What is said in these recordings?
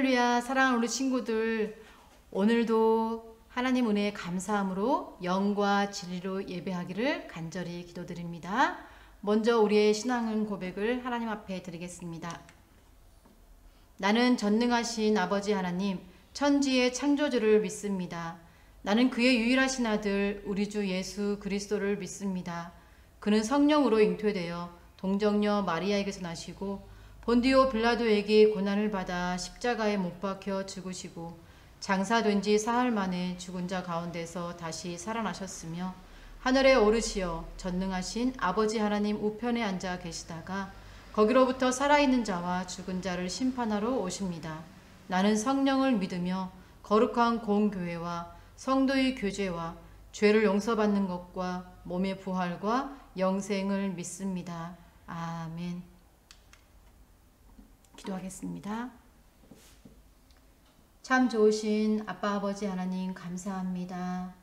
할렐루야. 사랑하는 우리 친구들, 오늘도 하나님 은혜에 감사함으로 영과 진리로 예배하기를 간절히 기도드립니다. 먼저 우리의 신앙 고백을 하나님 앞에 드리겠습니다. 나는 전능하신 아버지 하나님, 천지의 창조주를 믿습니다. 나는 그의 유일하신 아들 우리 주 예수 그리스도를 믿습니다. 그는 성령으로 잉태되어 동정녀 마리아에게서 나시고 본디오 빌라도에게 고난을 받아 십자가에 못 박혀 죽으시고 장사된 지 사흘 만에 죽은 자 가운데서 다시 살아나셨으며 하늘에 오르시어 전능하신 아버지 하나님 우편에 앉아 계시다가 거기로부터 살아있는 자와 죽은 자를 심판하러 오십니다. 나는 성령을 믿으며 거룩한 공교회와 성도의 교제와 죄를 용서받는 것과 몸의 부활과 영생을 믿습니다. 아멘. 기도하겠습니다. 참 좋으신 아빠 아버지 하나님 감사합니다.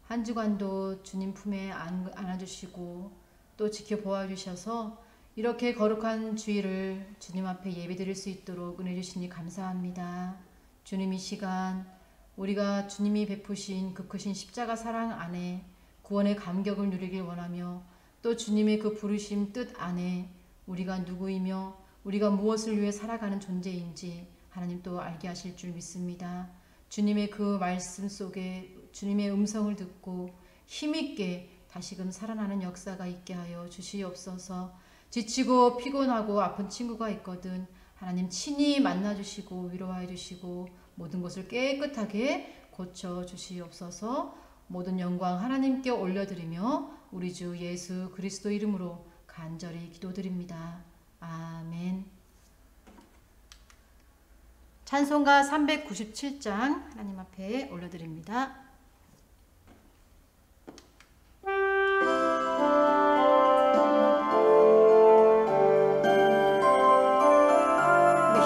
한 주간도 주님 품에 안아주시고 또 지켜보아 주셔서 이렇게 거룩한 주일을 주님 앞에 예배드릴 수 있도록 은혜 주시니 감사합니다. 주님, 이 시간 우리가 주님이 베푸신 그 크신 십자가 사랑 안에 구원의 감격을 누리길 원하며 또 주님의 그 부르심 뜻 안에 우리가 누구이며 우리가 무엇을 위해 살아가는 존재인지 하나님 또 알게 하실 줄 믿습니다. 주님의 그 말씀 속에 주님의 음성을 듣고 힘있게 다시금 살아나는 역사가 있게 하여 주시옵소서. 지치고 피곤하고 아픈 친구가 있거든 하나님 친히 만나주시고 위로해 주시고 모든 것을 깨끗하게 고쳐 주시옵소서. 모든 영광 하나님께 올려드리며 우리 주 예수 그리스도 이름으로 간절히 기도드립니다. 아멘. 찬송가 397장 하나님 앞에 올려드립니다.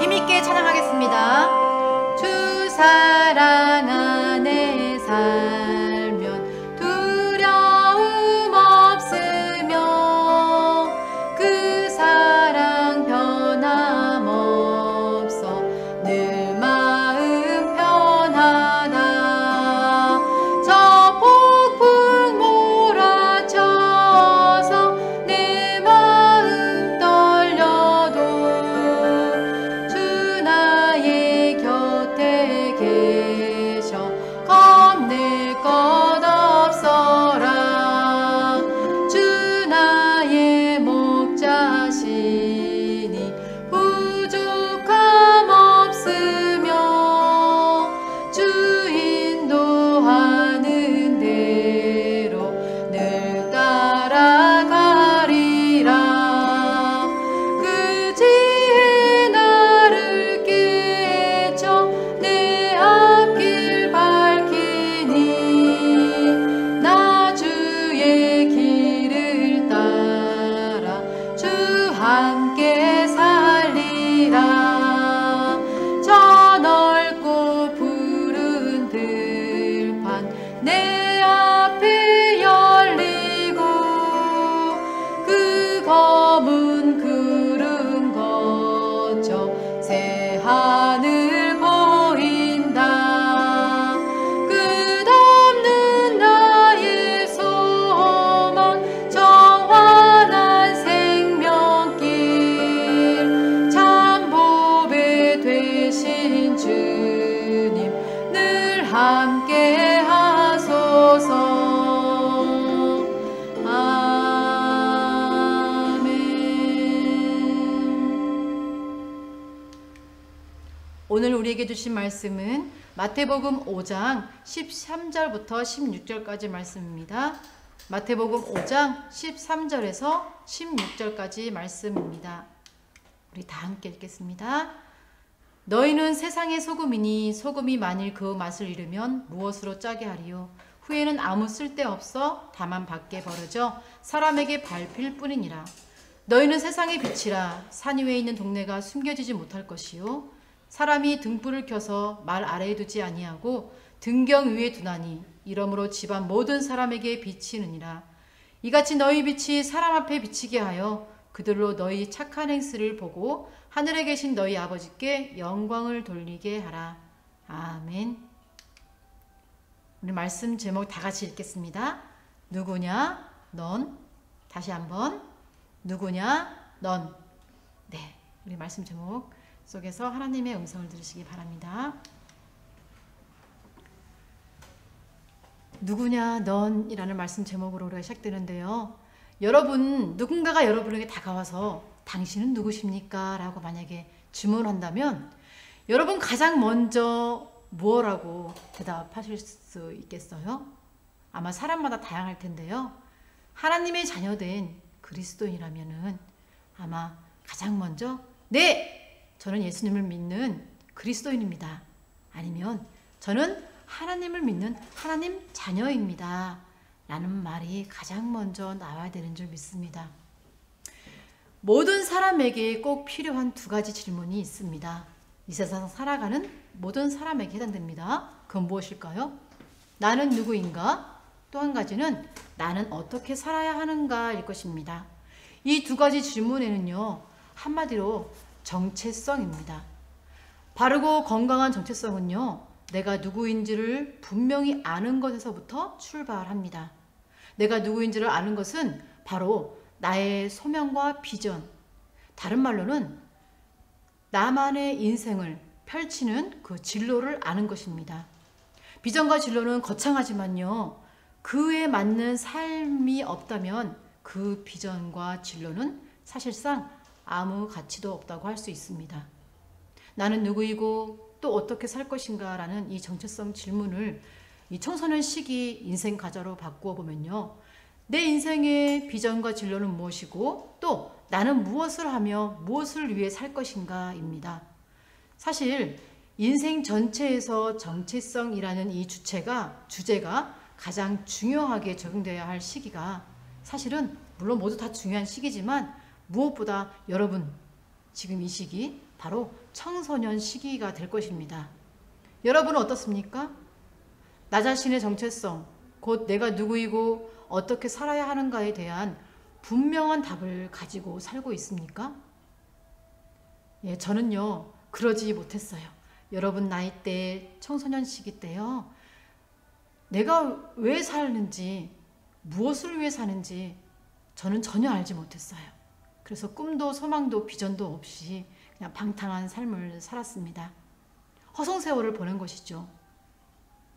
힘있게 찬양하겠습니다. 주 사랑 안에 살면 두려움 없으며 그 사랑 변함없어 늘 마음 편하다. 저 폭풍 몰아쳐서 내 마음 떨려도 주 나의 곁에 계셔 겁낼 것 없어라. 주 나의 목자시니 부족함 없으며 주 인도하는 대로 늘 따라가리라. 그 지혜 나를 깨쳐 내 앞길 밝히니 나 주의 길을 따라 주 함께 살리라. 저 넓고 푸른 들판 내 앞에 열리고 그 검은 구름 거쳐 새 하늘 보인다. 끝없는 나의 소망 정환한 생명길 참 보배 되신 주님 늘 함께 하소서. 오늘 우리에게 주신 말씀은 마태복음 5장 13절부터 16절까지 말씀입니다. 마태복음 5장 13절에서 16절까지 말씀입니다. 우리 다 함께 읽겠습니다. 너희는 세상의 소금이니 소금이 만일 그 맛을 잃으면 무엇으로 짜게 하리요? 후에는 아무 쓸데없어 다만 밖에 버려져 사람에게 밟힐 뿐이니라. 너희는 세상의 빛이라. 산 위에 있는 동네가 숨겨지지 못할 것이요 사람이 등불을 켜서 말 아래에 두지 아니하고 등경 위에 두나니 이러므로 집안 모든 사람에게 비치느니라. 이같이 너희 빛이 사람 앞에 비치게 하여 그들로 너희 착한 행실을 보고 하늘에 계신 너희 아버지께 영광을 돌리게 하라. 아멘. 우리 말씀 제목 다 같이 읽겠습니다. 누구냐 넌. 다시 한번. 누구냐 넌. 네, 우리 말씀 제목 속에서 하나님의 음성을 들으시기 바랍니다. 누구냐 넌 이라는 말씀 제목으로 우리가 시작되는데요. 여러분, 누군가가 여러분에게 다가와서 당신은 누구십니까? 라고 만약에 질문한다면 여러분 가장 먼저 뭐라고 대답하실 수 있겠어요? 아마 사람마다 다양할 텐데요. 하나님의 자녀된 그리스도인이라면은 아마 가장 먼저 네! 저는 예수님을 믿는 그리스도인입니다. 아니면 저는 하나님을 믿는 하나님 자녀입니다. 라는 말이 가장 먼저 나와야 되는 줄 믿습니다. 모든 사람에게 꼭 필요한 두 가지 질문이 있습니다. 이 세상 살아가는 모든 사람에게 해당됩니다. 그건 무엇일까요? 나는 누구인가? 또 한 가지는 나는 어떻게 살아야 하는가일 것입니다. 이 두 가지 질문에는요, 한마디로 정체성입니다. 바르고 건강한 정체성은요, 내가 누구인지를 분명히 아는 것에서부터 출발합니다. 내가 누구인지를 아는 것은 바로 나의 소명과 비전, 다른 말로는 나만의 인생을 펼치는 그 진로를 아는 것입니다. 비전과 진로는 거창하지만요, 그에 맞는 삶이 없다면 그 비전과 진로는 사실상 아무 가치도 없다고 할 수 있습니다. 나는 누구이고 또 어떻게 살 것인가 라는 이 정체성 질문을 이 청소년 시기 인생 과제로 바꾸어 보면요, 내 인생의 비전과 진로는 무엇이고 또 나는 무엇을 하며 무엇을 위해 살 것인가 입니다. 사실 인생 전체에서 정체성이라는 이 주제가 가장 중요하게 적용되어야 할 시기가, 사실은 물론 모두 다 중요한 시기지만 무엇보다 여러분 지금 이 시기 바로 청소년 시기가 될 것입니다. 여러분은 어떻습니까? 나 자신의 정체성, 곧 내가 누구이고 어떻게 살아야 하는가에 대한 분명한 답을 가지고 살고 있습니까? 예, 저는요 그러지 못했어요. 여러분 나이대 청소년 시기 때요, 내가 왜 사는지, 무엇을 위해 사는지 저는 전혀 알지 못했어요. 그래서 꿈도 소망도 비전도 없이 그냥 방탕한 삶을 살았습니다. 허송세월을 보낸 것이죠.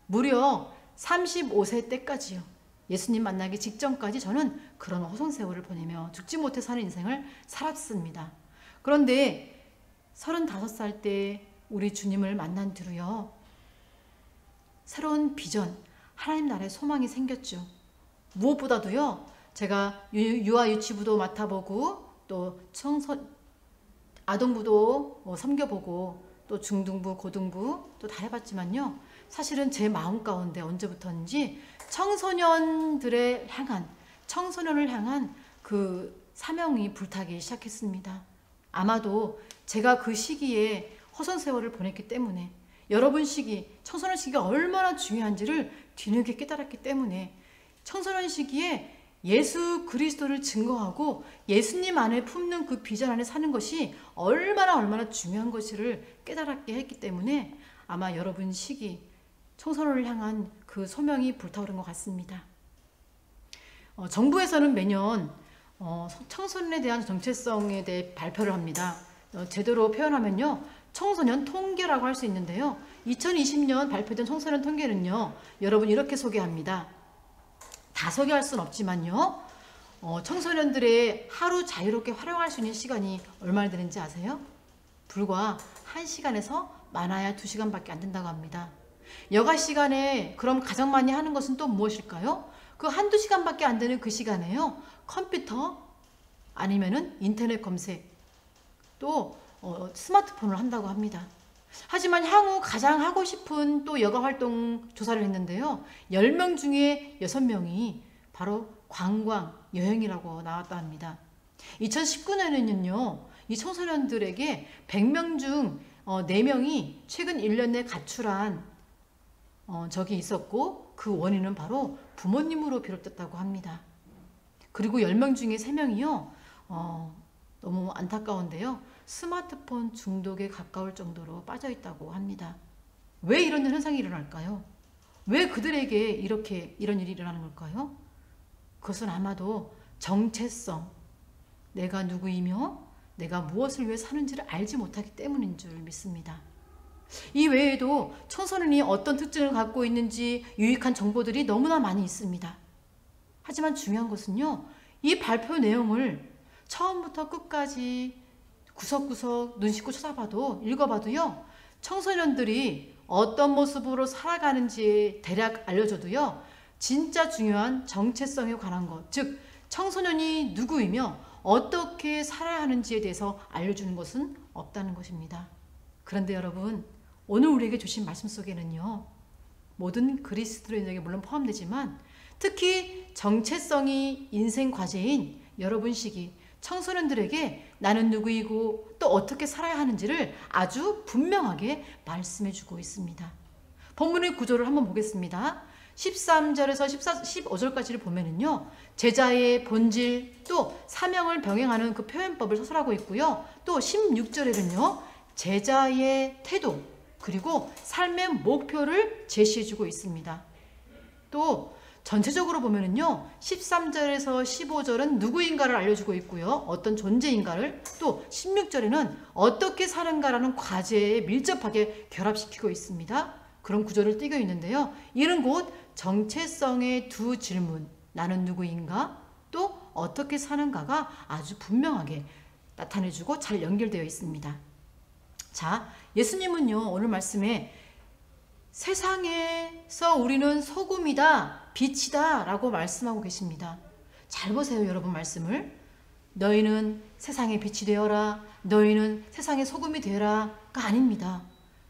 무려 35세 때까지요. 예수님 만나기 직전까지 저는 그런 허송세월을 보내며 죽지 못해 사는 인생을 살았습니다. 그런데 35살 때 우리 주님을 만난 뒤로요, 새로운 비전, 하나님 나라의 소망이 생겼죠. 무엇보다도요, 제가 유아 유치부도 맡아보고 또 아동부도 섬겨보고 또 중등부, 고등부 또 다 해봤지만요, 사실은 제 마음 가운데 언제부터인지 청소년을 향한 그 사명이 불타기 시작했습니다. 아마도 제가 그 시기에 허송세월을 보냈기 때문에, 여러분 시기, 청소년 시기가 얼마나 중요한지를 뒤늦게 깨달았기 때문에 청소년 시기에 예수 그리스도를 증거하고 예수님 안에 품는 그 비전 안에 사는 것이 얼마나 중요한 것을 깨달았게 했기 때문에 아마 여러분 시기, 청소년을 향한 그 소명이 불타오른 것 같습니다. 정부에서는 매년 청소년에 대한 정체성에 대해 발표를 합니다. 제대로 표현하면요, 청소년 통계라고 할 수 있는데요, 2020년 발표된 청소년 통계는요, 여러분 이렇게 소개합니다. 다 소개할 수는 없지만요, 청소년들의 하루 자유롭게 활용할 수 있는 시간이 얼마나 되는지 아세요? 불과 1시간에서 많아야 2시간밖에 안 된다고 합니다. 여가 시간에 그럼 가장 많이 하는 것은 또 무엇일까요? 그 한두 시간밖에 안 되는 그 시간에요, 컴퓨터 아니면은 인터넷 검색, 또 스마트폰을 한다고 합니다. 하지만 향후 가장 하고 싶은 또 여가 활동 조사를 했는데요, 10명 중에 6명이 바로 관광, 여행이라고 나왔다 합니다. 2019년에는요, 이 청소년들에게 100명 중 4명이 최근 1년 내 가출한 적이 있었고, 그 원인은 바로 부모님으로 비롯됐다고 합니다. 그리고 10명 중에 3명이요, 너무 안타까운데요. 스마트폰 중독에 가까울 정도로 빠져 있다고 합니다. 왜 이런 현상이 일어날까요? 왜 그들에게 이런 일이 일어나는 걸까요? 그것은 아마도 정체성, 내가 누구이며 내가 무엇을 위해 사는지를 알지 못하기 때문인 줄 믿습니다. 이 외에도 청소년이 어떤 특징을 갖고 있는지 유익한 정보들이 너무나 많이 있습니다. 하지만 중요한 것은요, 이 발표 내용을 처음부터 끝까지 구석구석 눈 씻고 쳐다봐도 읽어봐도요, 청소년들이 어떤 모습으로 살아가는지 대략 알려줘도요, 진짜 중요한 정체성에 관한 것, 즉 청소년이 누구이며 어떻게 살아야 하는지에 대해서 알려주는 것은 없다는 것입니다. 그런데 여러분, 오늘 우리에게 주신 말씀 속에는요, 모든 그리스도인에게 물론 포함되지만 특히 정체성이 인생 과제인 여러분 시기 청소년들에게 나는 누구이고 또 어떻게 살아야 하는지를 아주 분명하게 말씀해 주고 있습니다. 본문의 구조를 한번 보겠습니다. 13절에서 15절까지를 보면은요, 제자의 본질 또 사명을 병행하는 그 표현법을 서술하고 있고요. 또 16절에는요, 제자의 태도 그리고 삶의 목표를 제시해 주고 있습니다. 또 전체적으로 보면은요, 13절에서 15절은 누구인가를 알려주고 있고요, 어떤 존재인가를, 또 16절에는 어떻게 사는가라는 과제에 밀접하게 결합시키고 있습니다. 그런 구조를 띠고 있는데요, 이는 곧 정체성의 두 질문, 나는 누구인가, 또 어떻게 사는가가 아주 분명하게 나타내주고 잘 연결되어 있습니다. 자, 예수님은요, 오늘 말씀에 세상에서 우리는 소금이다, 빛이다 라고 말씀하고 계십니다. 잘 보세요, 여러분 말씀을. 너희는 세상의 빛이 되어라, 너희는 세상의 소금이 되어라가 아닙니다.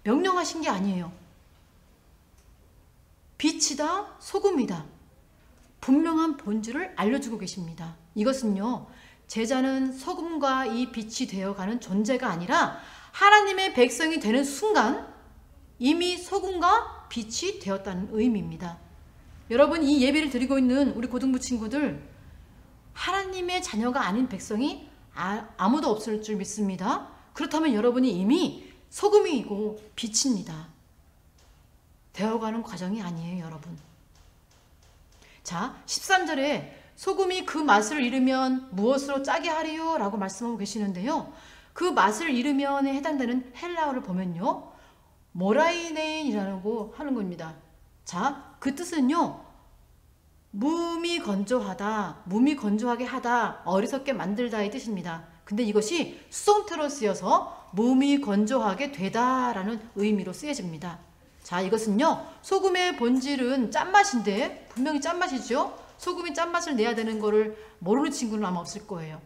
명령하신 게 아니에요. 빛이다, 소금이다. 분명한 본질을 알려주고 계십니다. 이것은요, 제자는 소금과 이 빛이 되어가는 존재가 아니라 하나님의 백성이 되는 순간 이미 소금과 빛이 되었다는 의미입니다. 여러분, 이 예배를 드리고 있는 우리 고등부 친구들, 하나님의 자녀가 아닌 백성이 아무도 없을 줄 믿습니다. 그렇다면 여러분이 이미 소금이고 빛입니다. 되어가는 과정이 아니에요, 여러분. 자, 13절에 소금이 그 맛을 잃으면 무엇으로 짜게 하리요? 라고 말씀하고 계시는데요, 그 맛을 잃으면에 해당되는 헬라어를 보면요, 모라이네인이라고 하는 겁니다. 자, 그 뜻은요, 무미 건조하다, 무미 건조하게 하다, 어리석게 만들다의 뜻입니다. 근데 이것이 수동태로 쓰여서 무미 건조하게 되다라는 의미로 쓰여집니다. 자, 이것은요, 소금의 본질은 짠맛인데, 분명히 짠맛이죠. 소금이 짠맛을 내야 되는 거를 모르는 친구는 아마 없을 거예요.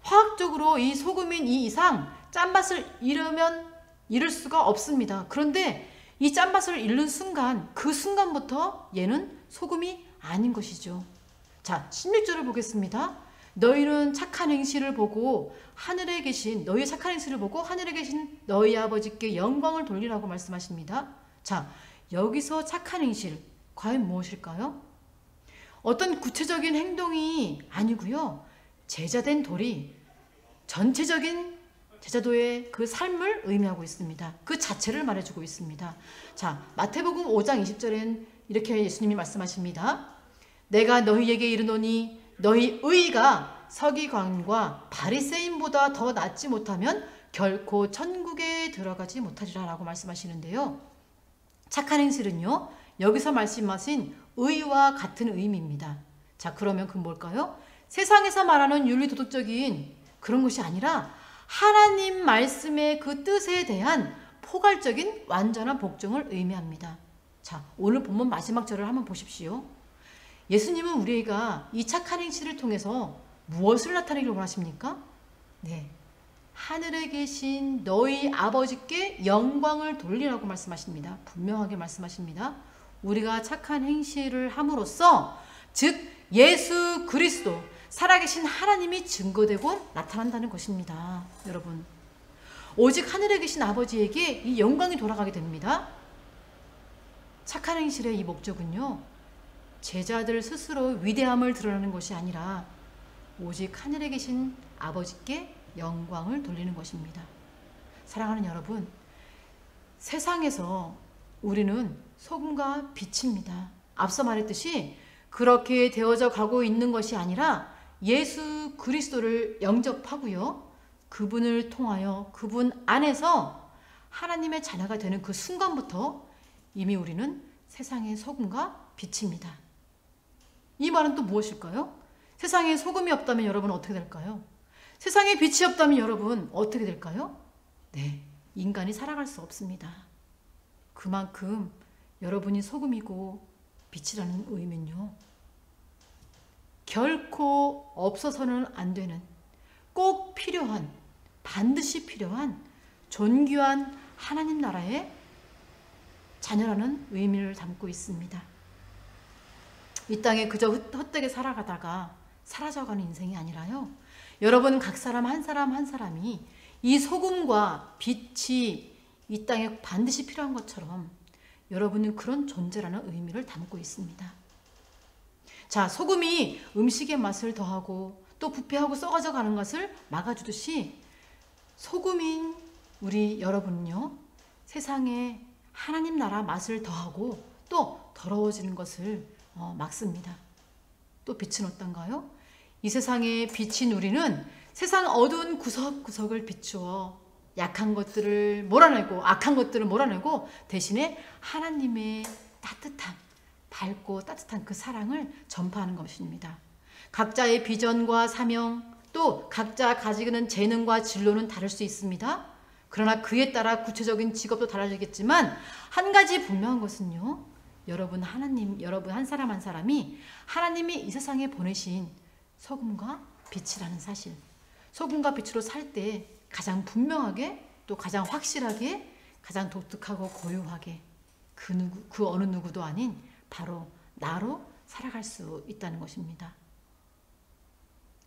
화학적으로 이 소금인 이 이상 짠맛을 잃을 수가 없습니다. 그런데 이 짠맛을 잃는 순간, 그 순간부터 얘는 소금이 아닌 것이죠. 자, 16절을 보겠습니다. 너희는 착한 행실을 보고 하늘에 계신 너희의 착한 행실을 보고 하늘에 계신 너희 아버지께 영광을 돌리라고 말씀하십니다. 자, 여기서 착한 행실 과연 무엇일까요? 어떤 구체적인 행동이 아니고요, 제자된 도리, 전체적인 제자도의 그 삶을 의미하고 있습니다. 그 자체를 말해주고 있습니다. 자, 마태복음 5장 20절엔 이렇게 예수님이 말씀하십니다. 내가 너희에게 이르노니 너희 의가 서기관과 바리새인보다 더 낫지 못하면 결코 천국에 들어가지 못하리라 라고 말씀하시는데요, 착한 행실은요, 여기서 말씀하신 의와 같은 의미입니다. 자, 그러면 그 뭘까요? 세상에서 말하는 윤리도덕적인 그런 것이 아니라 하나님 말씀의 그 뜻에 대한 포괄적인 완전한 복종을 의미합니다. 자, 오늘 본문 마지막 절을 한번 보십시오. 예수님은 우리가 이 착한 행실을 통해서 무엇을 나타내기를 원하십니까? 네, 하늘에 계신 너희 아버지께 영광을 돌리라고 말씀하십니다. 분명하게 말씀하십니다. 우리가 착한 행실을 함으로써, 즉 예수 그리스도 살아계신 하나님이 증거되고 나타난다는 것입니다. 여러분, 오직 하늘에 계신 아버지에게 이 영광이 돌아가게 됩니다. 착한 행실의 이 목적은요, 제자들 스스로 위대함을 드러내는 것이 아니라 오직 하늘에 계신 아버지께 영광을 돌리는 것입니다. 사랑하는 여러분, 세상에서 우리는 소금과 빛입니다. 앞서 말했듯이 그렇게 되어져 가고 있는 것이 아니라 예수 그리스도를 영접하고요. 그분을 통하여 그분 안에서 하나님의 자녀가 되는 그 순간부터 이미 우리는 세상의 소금과 빛입니다. 이 말은 또 무엇일까요? 세상에 소금이 없다면 여러분 어떻게 될까요? 세상에 빛이 없다면 여러분 어떻게 될까요? 네, 인간이 살아갈 수 없습니다. 그만큼 여러분이 소금이고 빛이라는 의미는요, 결코 없어서는 안 되는, 꼭 필요한, 반드시 필요한 존귀한 하나님 나라의 자녀라는 의미를 담고 있습니다. 이 땅에 그저 헛되게 살아가다가 사라져가는 인생이 아니라요, 여러분 각 사람 한 사람이 이 소금과 빛이 이 땅에 반드시 필요한 것처럼 여러분은 그런 존재라는 의미를 담고 있습니다. 자, 소금이 음식의 맛을 더하고 또 부패하고 썩어져 가는 것을 막아주듯이 소금인 우리 여러분은요, 세상에 하나님 나라 맛을 더하고 또 더러워지는 것을 막습니다. 또 빛은 어떤가요? 이 세상의 빛인 우리는 세상 어두운 구석구석을 비추어 약한 것들을 몰아내고 악한 것들을 몰아내고 대신에 하나님의 따뜻한, 밝고 따뜻한 그 사랑을 전파하는 것입니다. 각자의 비전과 사명, 또 각자 가지고 있는 재능과 진로는 다를 수 있습니다. 그러나 그에 따라 구체적인 직업도 달라지겠지만 한 가지 분명한 것은요, 여러분 한 사람 한 사람이 하나님이 이 세상에 보내신 소금과 빛이라는 사실, 소금과 빛으로 살 때 가장 분명하게, 또 가장 확실하게, 가장 독특하고 고유하게 그 어느 누구도 아닌 바로 나로 살아갈 수 있다는 것입니다.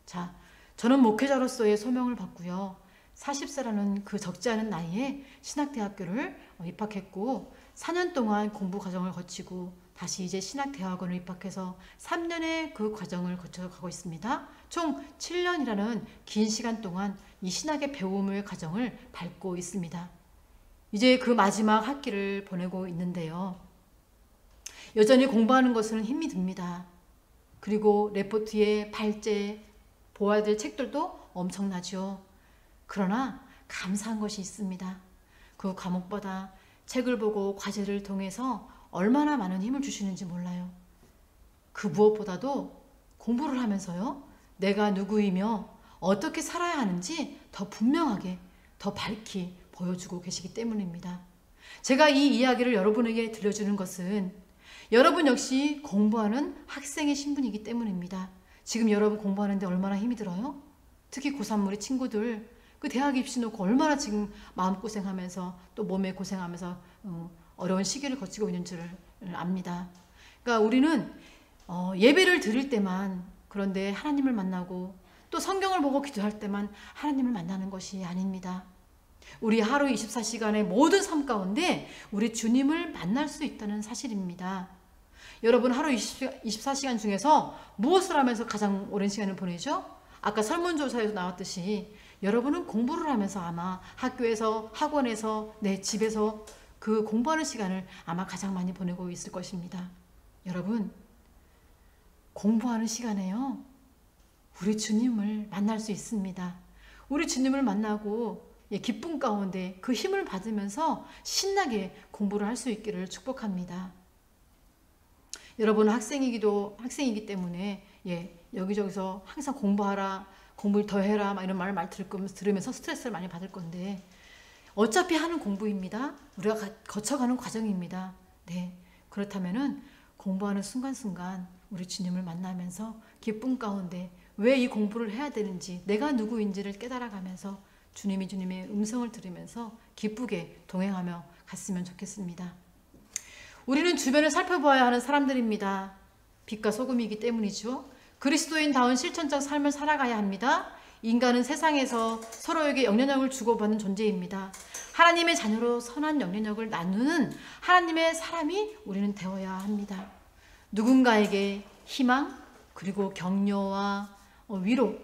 자, 저는 목회자로서의 소명을 받고요, 40세라는 그 적지 않은 나이에 신학대학교를 입학했고 4년 동안 공부 과정을 거치고 다시 이제 신학대학원을 입학해서 3년의 그 과정을 거쳐 가고 있습니다. 총 7년이라는 긴 시간 동안 이 신학의 배움의 과정을 밟고 있습니다. 이제 그 마지막 학기를 보내고 있는데요, 여전히 공부하는 것은 힘이 듭니다. 그리고 레포트에 발제, 보아야 될 책들도 엄청나죠. 그러나 감사한 것이 있습니다. 그 과목마다 책을 보고 과제를 통해서 얼마나 많은 힘을 주시는지 몰라요. 그 무엇보다도 공부를 하면서요, 내가 누구이며 어떻게 살아야 하는지 더 분명하게, 더 밝히 보여주고 계시기 때문입니다. 제가 이 이야기를 여러분에게 들려주는 것은 여러분 역시 공부하는 학생의 신분이기 때문입니다. 지금 여러분 공부하는데 얼마나 힘이 들어요? 특히 고3 우리 친구들, 그 대학 입시 놓고 얼마나 지금 마음고생하면서 또 몸에 고생하면서 어려운 시기를 거치고 있는 줄 압니다. 그러니까 우리는 예배를 드릴 때만, 그런데 하나님을 만나고 또 성경을 보고 기도할 때만 하나님을 만나는 것이 아닙니다. 우리 하루 24시간의 모든 삶 가운데 우리 주님을 만날 수 있다는 사실입니다. 여러분 하루 24시간 중에서 무엇을 하면서 가장 오랜 시간을 보내죠? 아까 설문조사에서 나왔듯이 여러분은 공부를 하면서 아마 학교에서, 학원에서, 내 집에서 그 공부하는 시간을 아마 가장 많이 보내고 있을 것입니다. 여러분, 공부하는 시간에요, 우리 주님을 만날 수 있습니다. 우리 주님을 만나고 기쁨 가운데 그 힘을 받으면서 신나게 공부를 할 수 있기를 축복합니다. 여러분은 학생이기 때문에 여기저기서 항상 공부하라, 공부를 더 해라 막 이런 말을 들으면서 스트레스를 많이 받을 건데 어차피 하는 공부입니다. 우리가 거쳐가는 과정입니다. 네, 그렇다면은 공부하는 순간순간 우리 주님을 만나면서 기쁨 가운데 왜 이 공부를 해야 되는지, 내가 누구인지를 깨달아가면서 주님의 음성을 들으면서 기쁘게 동행하며 갔으면 좋겠습니다. 우리는 주변을 살펴보아야 하는 사람들입니다. 빛과 소금이기 때문이죠. 그리스도인다운 실천적 삶을 살아가야 합니다. 인간은 세상에서 서로에게 영향력을 주고받는 존재입니다. 하나님의 자녀로 선한 영향력을 나누는 하나님의 사람이 우리는 되어야 합니다. 누군가에게 희망, 그리고 격려와 위로,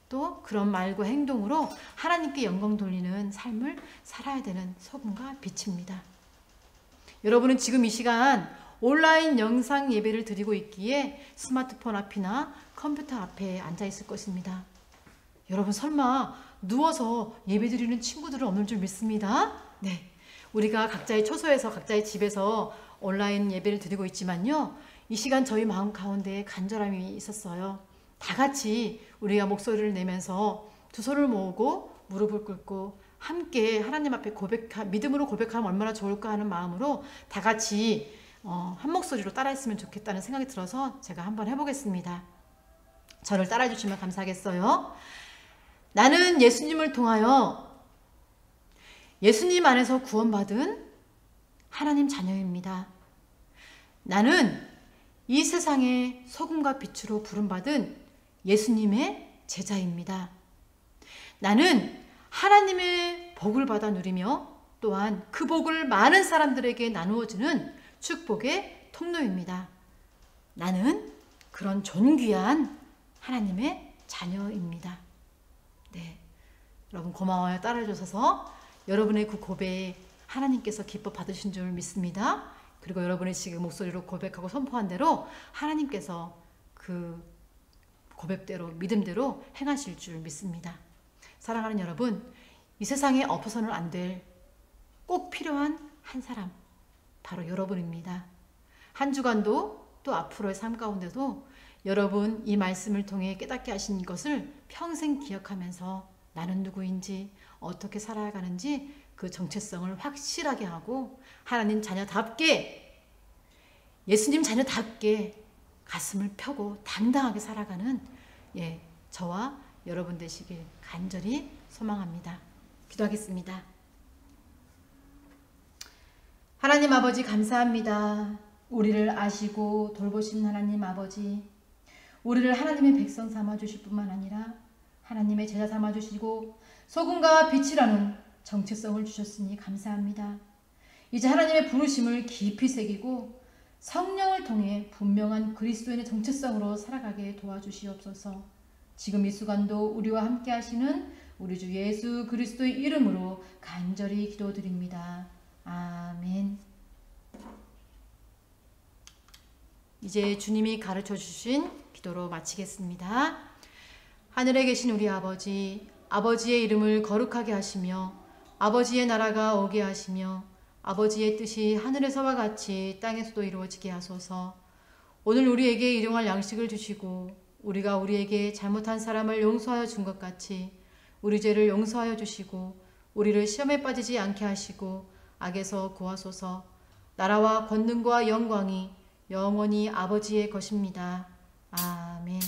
또 그런 말과 행동으로 하나님께 영광 돌리는 삶을 살아야 되는 소금과 빛입니다. 여러분은 지금 이 시간 온라인 영상 예배를 드리고 있기에 스마트폰 앞이나 컴퓨터 앞에 앉아 있을 것입니다. 여러분 설마 누워서 예배 드리는 친구들은 없는 줄 믿습니다. 네, 우리가 각자의 처소에서 각자의 집에서 온라인 예배를 드리고 있지만요, 이 시간 저희 마음 가운데 간절함이 있었어요. 다 같이 우리가 목소리를 내면서 두 손을 모으고 무릎을 꿇고 함께 하나님 앞에 믿음으로 고백하면 얼마나 좋을까 하는 마음으로 다 같이 한 목소리로 따라했으면 좋겠다는 생각이 들어서 제가 한번 해보겠습니다. 저를 따라해 주시면 감사하겠어요. 나는 예수님을 통하여 예수님 안에서 구원받은 하나님 자녀입니다. 나는 이 세상의 소금과 빛으로 부름받은 예수님의 제자입니다. 나는 하나님의 복을 받아 누리며 또한 그 복을 많은 사람들에게 나누어주는 축복의 통로입니다. 나는 그런 존귀한 하나님의 자녀입니다. 네, 여러분 고마워요. 따라해주셔서 여러분의 그 고백 하나님께서 기뻐 받으신 줄 믿습니다. 그리고 여러분이 지금 목소리로 고백하고 선포한 대로 하나님께서 그 고백대로 믿음대로 행하실 줄 믿습니다. 사랑하는 여러분, 이 세상에 엎어서는 안 될 꼭 필요한 한 사람, 바로 여러분입니다. 한 주간도 또 앞으로의 삶 가운데도 여러분 이 말씀을 통해 깨닫게 하신 것을 평생 기억하면서 나는 누구인지 어떻게 살아가는지 그 정체성을 확실하게 하고 하나님 자녀답게, 예수님 자녀답게 가슴을 펴고 당당하게 살아가는 저와 여러분 되시길 간절히 소망합니다. 기도하겠습니다. 하나님 아버지 감사합니다. 우리를 아시고 돌보신 하나님 아버지, 우리를 하나님의 백성 삼아주실 뿐만 아니라 하나님의 제자 삼아주시고 소금과 빛이라는 정체성을 주셨으니 감사합니다. 이제 하나님의 부르심을 깊이 새기고 성령을 통해 분명한 그리스도인의 정체성으로 살아가게 도와주시옵소서. 지금 이 순간도 우리와 함께 하시는 우리 주 예수 그리스도의 이름으로 간절히 기도드립니다. 아멘. 이제 주님이 가르쳐 주신 기도로 마치겠습니다. 하늘에 계신 우리 아버지, 아버지의 이름을 거룩하게 하시며 아버지의 나라가 오게 하시며 아버지의 뜻이 하늘에서와 같이 땅에서도 이루어지게 하소서. 오늘 우리에게 일용할 양식을 주시고 우리가 우리에게 잘못한 사람을 용서하여 준 것 같이 우리 죄를 용서하여 주시고 우리를 시험에 빠지지 않게 하시고 악에서 구하소서. 나라와 권능과 영광이 영원히 아버지의 것입니다. 아멘.